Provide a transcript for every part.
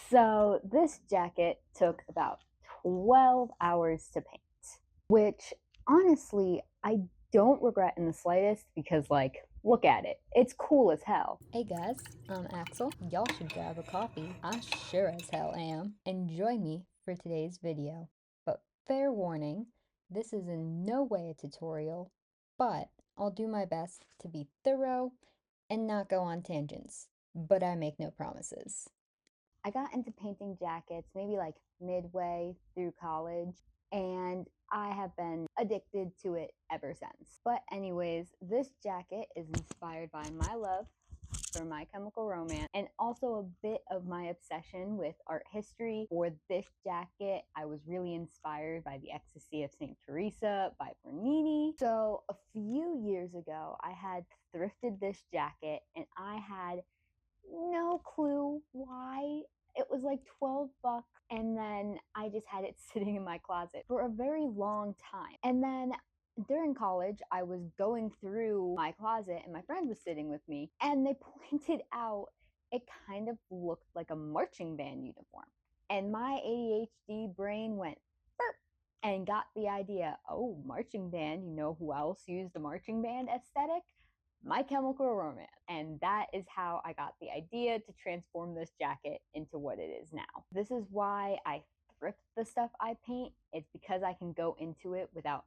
So this jacket took about 12 hours to paint, which honestly, I don't regret in the slightest because, like, look at it. It's cool as hell. Hey guys, I'm Axel. Y'all should grab a coffee. I sure as hell am. And join me for today's video. But fair warning, this is in no way a tutorial, but I'll do my best to be thorough and not go on tangents. But I make no promises. I got into painting jackets maybe like midway through college, and I have been addicted to it ever since. But anyways, this jacket is inspired by my love for My Chemical Romance and also a bit of my obsession with art history. For this jacket, I was really inspired by The Ecstasy of St. Teresa by Bernini. So a few years ago, I had thrifted this jacket and I had no clue why. It was like 12 bucks, and then I just had it sitting in my closet for a very long time. And then during college, I was going through my closet and my friend was sitting with me, and they pointed out it kind of looked like a marching band uniform. And my ADHD brain went burp and got the idea, oh, marching band, you know who else used a marching band aesthetic? My Chemical Romance. And that is how I got the idea to transform this jacket into what it is now. This is why I thrift the stuff I paint. It's because I can go into it without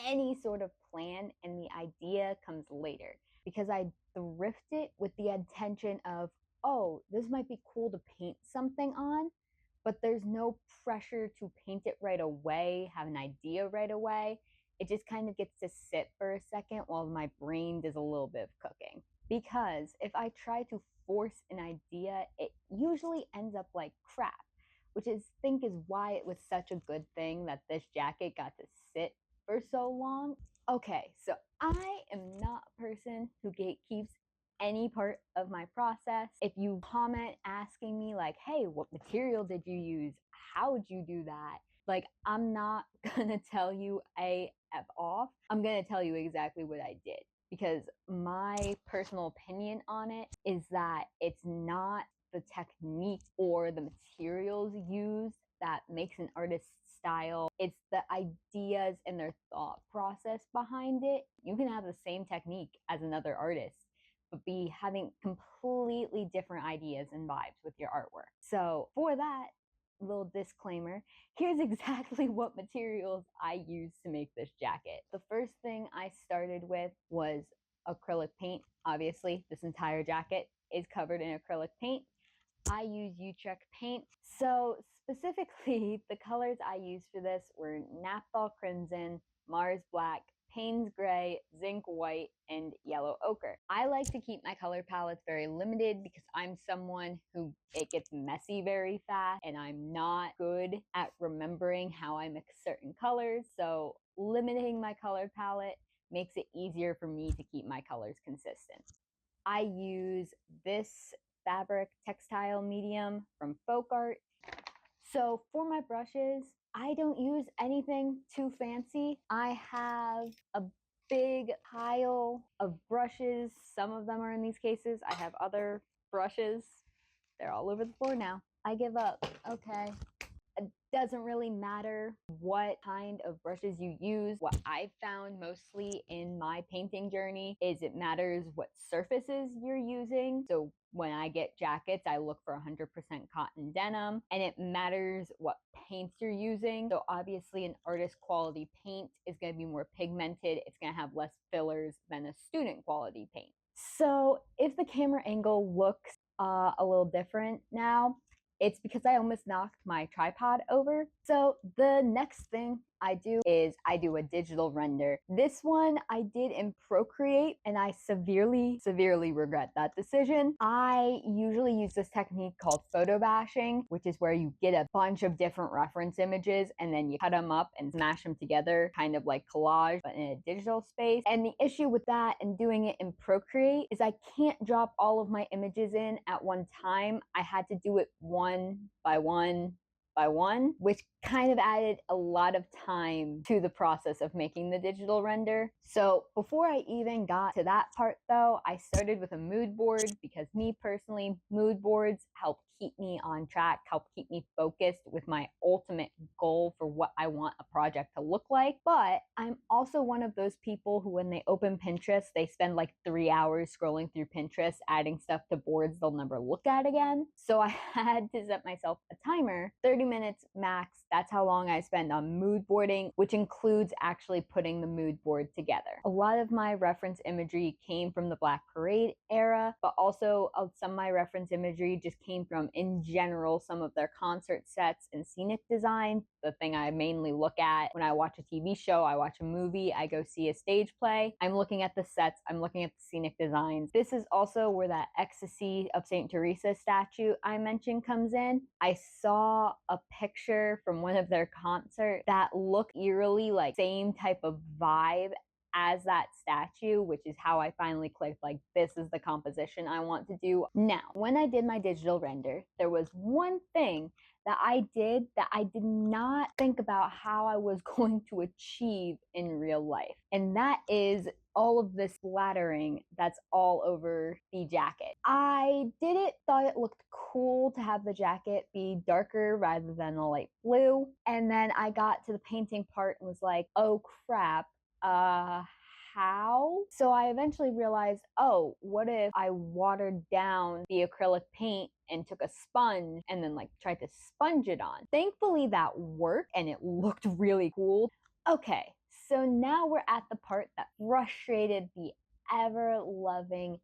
any sort of plan, and the idea comes later. Because I thrift it with the intention of, oh, this might be cool to paint something on, but there's no pressure to paint it right away, have an idea right away. It just kind of gets to sit for a second while my brain does a little bit of cooking. Because if I try to force an idea, it usually ends up like crap, which I think is why it was such a good thing that this jacket got to sit for so long. Okay, so I am not a person who gatekeeps any part of my process. If you comment asking me like, hey, what material did you use? How would you do that? Like, I'm not gonna tell you AF off. I'm gonna tell you exactly what I did, because my personal opinion on it is that it's not the technique or the materials used that makes an artist's style. It's the ideas and their thought process behind it. You can have the same technique as another artist, but be having completely different ideas and vibes with your artwork. So for that, little disclaimer, here's exactly what materials I used to make this jacket. The first thing I started with was acrylic paint. Obviously, this entire jacket is covered in acrylic paint. I use Utrecht paint. So specifically, the colors I used for this were Naphthol Crimson, Mars Black, Payne's Gray, Zinc White, and Yellow Ochre. I like to keep my color palettes very limited because I'm someone who it gets messy very fast, and I'm not good at remembering how I mix certain colors. So limiting my color palette makes it easier for me to keep my colors consistent. I use this fabric textile medium from Folk Art. So for my brushes, I don't use anything too fancy. I have a big pile of brushes. Some of them are in these cases. I have other brushes. They're all over the floor now. I give up. Okay. It doesn't really matter what kind of brushes you use. What I've found mostly in my painting journey is it matters what surfaces you're using. So when I get jackets, I look for 100% cotton denim, and it matters what paints you're using. So obviously an artist quality paint is going to be more pigmented. It's going to have less fillers than a student quality paint. So if the camera angle looks a little different now, it's because I almost knocked my tripod over. So the next thing I do is I do a digital render. This one I did in Procreate, and I severely regret that decision. I usually use this technique called photo bashing, which is where you get a bunch of different reference images and then you cut them up and smash them together, kind of like collage, but in a digital space. And the issue with that and doing it in Procreate is I can't drop all of my images in at one time. I had to do it one by one, by one, which kind of added a lot of time to the process of making the digital render. So before I even got to that part though, I started with a mood board because me personally, mood boards help keep me on track, help keep me focused with my ultimate goal for what I want a project to look like. But I'm also one of those people who, when they open Pinterest, they spend like 3 hours scrolling through Pinterest, adding stuff to boards they'll never look at again. So I had to set myself a timer, 30 minutes max. That's how long I spend on mood boarding, which includes actually putting the mood board together. A lot of my reference imagery came from the Black Parade era, but also some of my reference imagery just came from, in general, some of their concert sets and scenic design. The thing I mainly look at when I watch a TV show, I watch a movie, I go see a stage play, I'm looking at the sets, I'm looking at the scenic designs. This is also where that Ecstasy of St. Teresa statue I mentioned comes in. I saw a picture from one of their concerts that looked eerily like same type of vibe as that statue, which is how I finally clicked, like, this is the composition I want to do. Now, when I did my digital render, there was one thing that I did not think about how I was going to achieve in real life. And that is all of this splattering that's all over the jacket. I did it, thought it looked cool to have the jacket be darker rather than a light blue. And then I got to the painting part and was like, oh crap, how? So I eventually realized, oh, what if I watered down the acrylic paint and took a sponge and then like tried to sponge it on? Thankfully that worked and it looked really cool. Okay, so now we're at the part that frustrated the ever-loving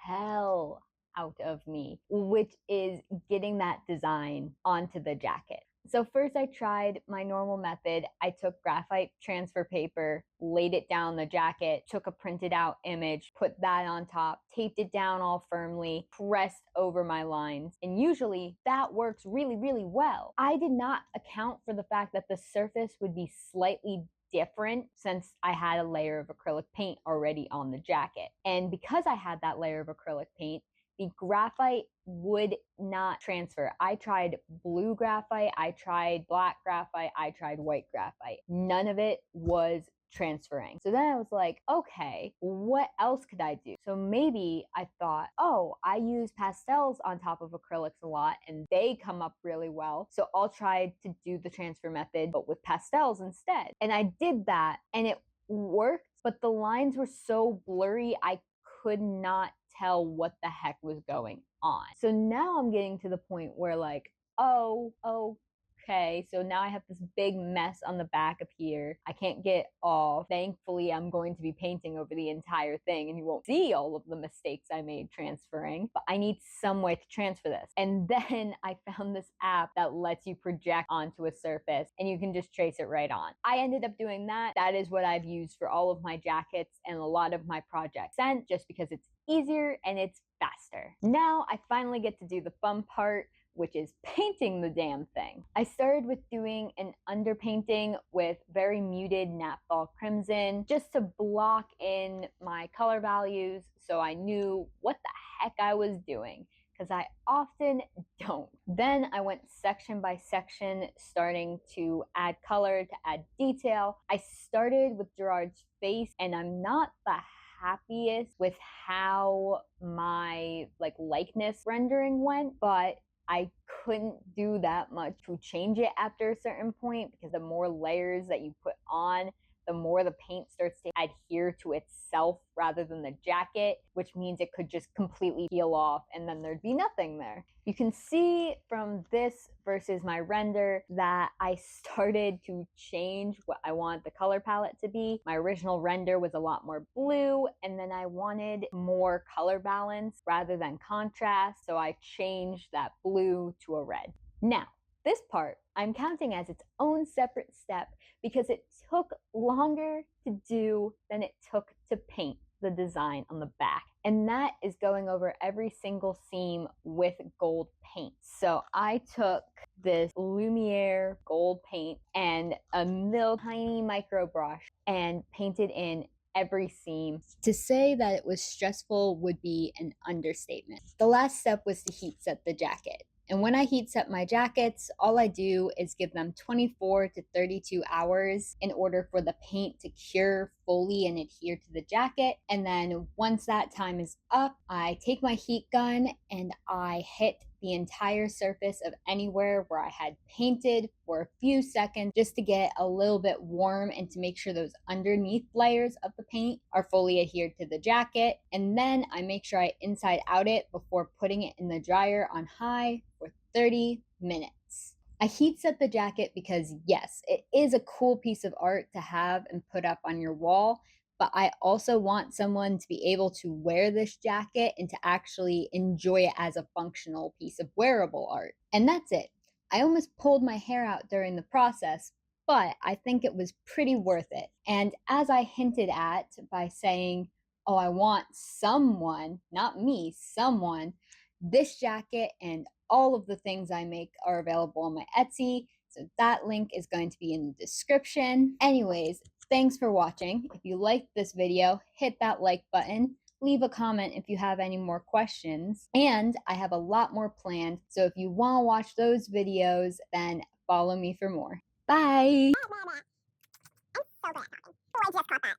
hell out of me, which is getting that design onto the jacket. So first I tried my normal method. I took graphite transfer paper, laid it down the jacket, took a printed out image, put that on top, taped it down all firmly, pressed over my lines. And usually that works really, really well. I did not account for the fact that the surface would be slightly different since I had a layer of acrylic paint already on the jacket. And because I had that layer of acrylic paint, the graphite would not transfer. I tried blue graphite, I tried black graphite, I tried white graphite. None of it was transferring. So then I was like, okay, what else could I do? So maybe I thought, oh, I use pastels on top of acrylics a lot and they come up really well. So I'll try to do the transfer method, but with pastels instead. And I did that and it worked, but the lines were so blurry, I could not tell what the heck was going on. So now I'm getting to the point where like, oh, okay, so now I have this big mess on the back of here. I can't get off. Thankfully, I'm going to be painting over the entire thing and you won't see all of the mistakes I made transferring, but I need some way to transfer this. And then I found this app that lets you project onto a surface and you can just trace it right on. I ended up doing that. That is what I've used for all of my jackets and a lot of my projects, and just because it's easier and it's faster. Now I finally get to do the fun part, which is painting the damn thing. I started with doing an underpainting with very muted Naphthol Crimson just to block in my color values so I knew what the heck I was doing, because I often don't. Then I went section by section, starting to add color, to add detail. I started with Gerard's face, and I'm not the happiest with how my likeness rendering went, but I couldn't do that much to change it after a certain point, because the more layers that you put on, the more the paint starts to adhere to itself rather than the jacket, which means it could just completely peel off and then there'd be nothing there. You can see from this versus my render that I started to change what I want the color palette to be. My original render was a lot more blue, and then I wanted more color balance rather than contrast, so I changed that blue to a red. Now, this part I'm counting as its own separate step because it took longer to do than it took to paint the design on the back. And that is going over every single seam with gold paint. So I took this Lumiere gold paint and a little tiny micro brush and painted in every seam. To say that it was stressful would be an understatement. The last step was to heat set the jacket. And when I heat set my jackets, all I do is give them 24 to 32 hours in order for the paint to cure fully and adhere to the jacket. And then once that time is up, I take my heat gun and I hit the entire surface of anywhere where I had painted for a few seconds just to get a little bit warm and to make sure those underneath layers of the paint are fully adhered to the jacket. And then I make sure I inside out it before putting it in the dryer on high for 30 minutes. I heat set the jacket because, yes, it is a cool piece of art to have and put up on your wall, but I also want someone to be able to wear this jacket and to actually enjoy it as a functional piece of wearable art. And that's it. I almost pulled my hair out during the process, but I think it was pretty worth it. And as I hinted at by saying, oh, I want someone, not me, someone, this jacket and all of the things I make are available on my Etsy. So that link is going to be in the description. Anyways, thanks for watching. If you liked this video, hit that like button. Leave a comment if you have any more questions. And I have a lot more planned. So if you want to watch those videos, then follow me for more. Bye. I'm so good at talking. Oh, I just caught that.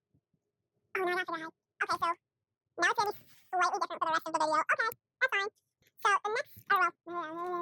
Oh, no, not gonna hide. Okay, so now it's gonna be slightly different for the rest of the video. Okay, that's fine. So the next, oh well,